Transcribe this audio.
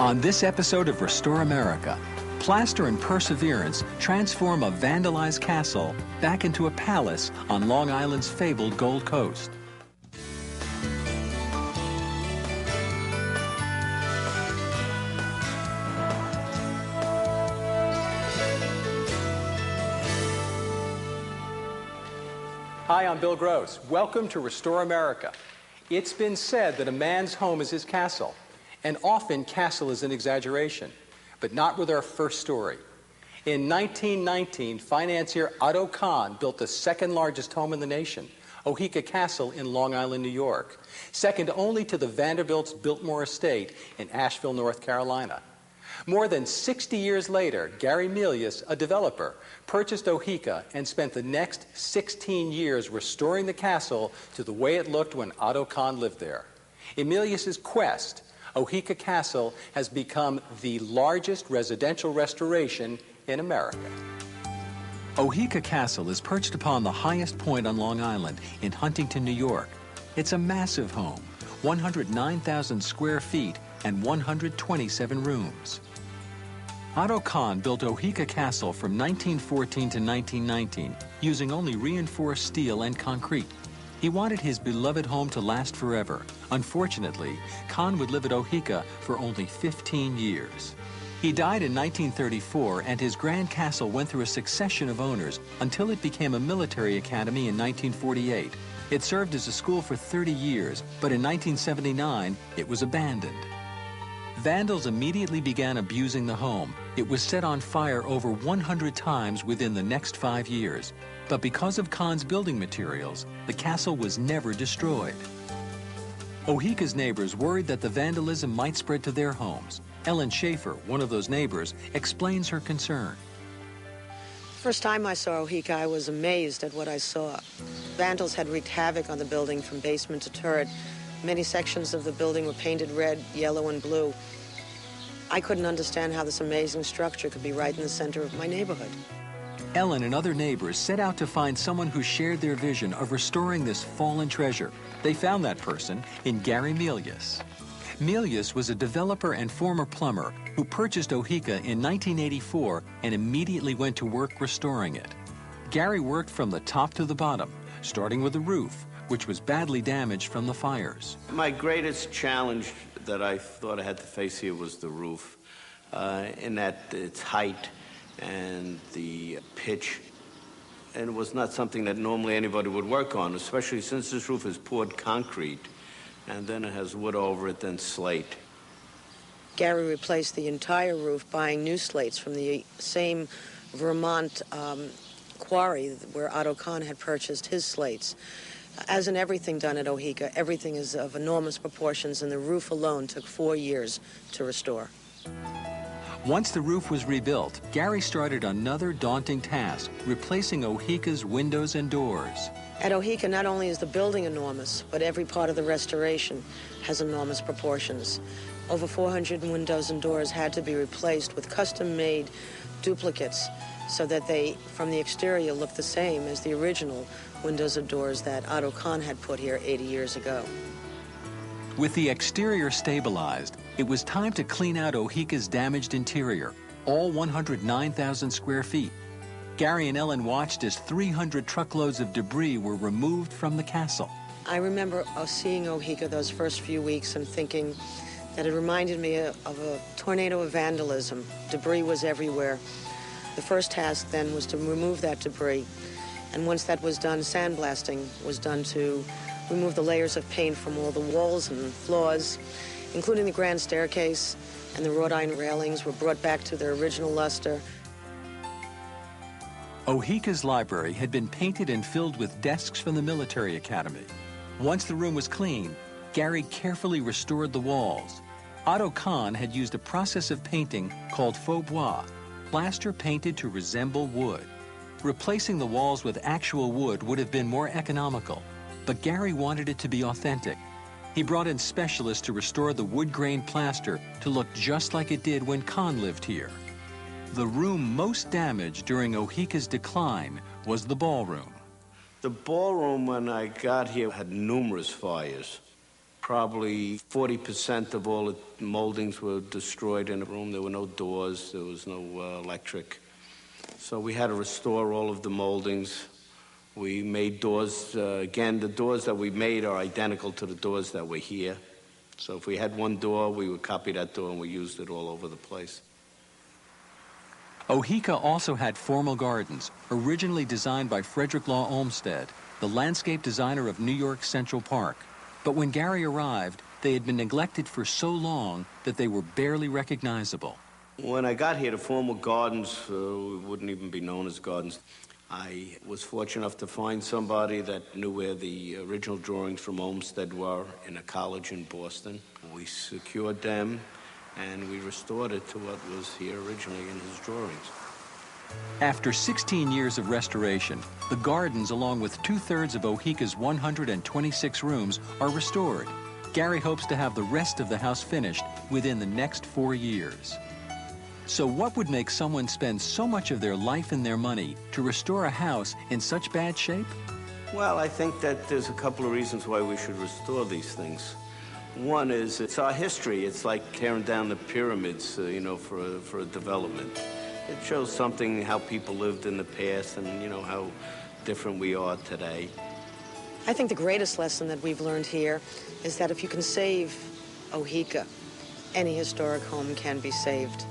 On this episode of Restore America, plaster and perseverance transform a vandalized castle back into a palace on Long Island's fabled Gold Coast. Hi, I'm Bill Gross. Welcome to Restore America. It's been said that a man's home is his castle, and often castle is an exaggeration, but not with our first story. In 1919, financier Otto Kahn built the second largest home in the nation, OHEKA Castle in Long Island, New York, second only to the Vanderbilt's Biltmore Estate in Asheville, North Carolina. More than 60 years later, Gary Milius, a developer, purchased OHEKA and spent the next 16 years restoring the castle to the way it looked when Otto Kahn lived there. In Milius's quest, OHEKA Castle has become the largest residential restoration in America. OHEKA Castle is perched upon the highest point on Long Island in Huntington, New York. It's a massive home, 109,000 square feet and 127 rooms. Otto Kahn built OHEKA Castle from 1914 to 1919 using only reinforced steel and concrete. He wanted his beloved home to last forever. Unfortunately, Kahn would live at OHEKA for only 15 years. He died in 1934, and his grand castle went through a succession of owners until it became a military academy in 1948. It served as a school for 30 years, but in 1979, it was abandoned. Vandals immediately began abusing the home. It was set on fire over 100 times within the next 5 years. But because of Kahn's building materials, the castle was never destroyed. OHEKA's neighbors worried that the vandalism might spread to their homes. Ellen Schaefer, one of those neighbors, explains her concern. First time I saw OHEKA, I was amazed at what I saw. Vandals had wreaked havoc on the building from basement to turret. Many sections of the building were painted red, yellow, and blue. I couldn't understand how this amazing structure could be right in the center of my neighborhood. Ellen and other neighbors set out to find someone who shared their vision of restoring this fallen treasure. They found that person in Gary Milius. Milius was a developer and former plumber who purchased OHEKA in 1984 and immediately went to work restoring it. Gary worked from the top to the bottom, starting with the roof, which was badly damaged from the fires. My greatest challenge that I thought I had to face here was the roof, in that its height and the pitch. And it was not something that normally anybody would work on, especially since this roof is poured concrete, and then it has wood over it, then slate. Gary replaced the entire roof, buying new slates from the same Vermont quarry where Otto Kahn had purchased his slates. As in everything done at OHEKA, everything is of enormous proportions, and the roof alone took 4 years to restore. Once the roof was rebuilt, Gary started another daunting task, replacing OHEKA's windows and doors. At OHEKA, not only is the building enormous, but every part of the restoration has enormous proportions. Over 400 windows and doors had to be replaced with custom-made duplicates so that they, from the exterior, look the same as the original windows and doors that Otto Kahn had put here 80 years ago. With the exterior stabilized, it was time to clean out OHEKA's damaged interior, all 109,000 square feet. Gary and Ellen watched as 300 truckloads of debris were removed from the castle. I remember seeing OHEKA those first few weeks and thinking that it reminded me of a tornado of vandalism. Debris was everywhere. The first task then was to remove that debris. And once that was done, sandblasting was done to remove the layers of paint from all the walls and floors, including the grand staircase, and the wrought iron railings were brought back to their original luster. OHEKA's library had been painted and filled with desks from the military academy. Once the room was clean, Gary carefully restored the walls. Otto Kahn had used a process of painting called faux bois, plaster painted to resemble wood. Replacing the walls with actual wood would have been more economical, but Gary wanted it to be authentic. He brought in specialists to restore the wood-grain plaster to look just like it did when Kahn lived here. The room most damaged during OHEKA's decline was the ballroom. The ballroom, when I got here, had numerous fires. Probably 40% of all the moldings were destroyed in the room. There were no doors, there was no electric. So we had to restore all of the moldings. We made doors. Again, the doors that we made are identical to the doors that were here. So if we had one door, we would copy that door, and we used it all over the place. OHEKA also had formal gardens, originally designed by Frederick Law Olmsted, the landscape designer of New York Central Park. But when Gary arrived, they had been neglected for so long that they were barely recognizable. When I got here, the formal gardens wouldn't even be known as gardens. I was fortunate enough to find somebody that knew where the original drawings from Olmsted were in a college in Boston. We secured them, and we restored it to what was here originally in his drawings. After 16 years of restoration, the gardens, along with 2/3 of OHEKA's 126 rooms, are restored. Gary hopes to have the rest of the house finished within the next 4 years. So what would make someone spend so much of their life and their money to restore a house in such bad shape? Well, I think that there's a couple of reasons why we should restore these things. One is it's our history. It's like tearing down the pyramids, you know, for a development. It shows something, how people lived in the past and, you know, how different we are today. I think the greatest lesson that we've learned here is that if you can save OHEKA, any historic home can be saved.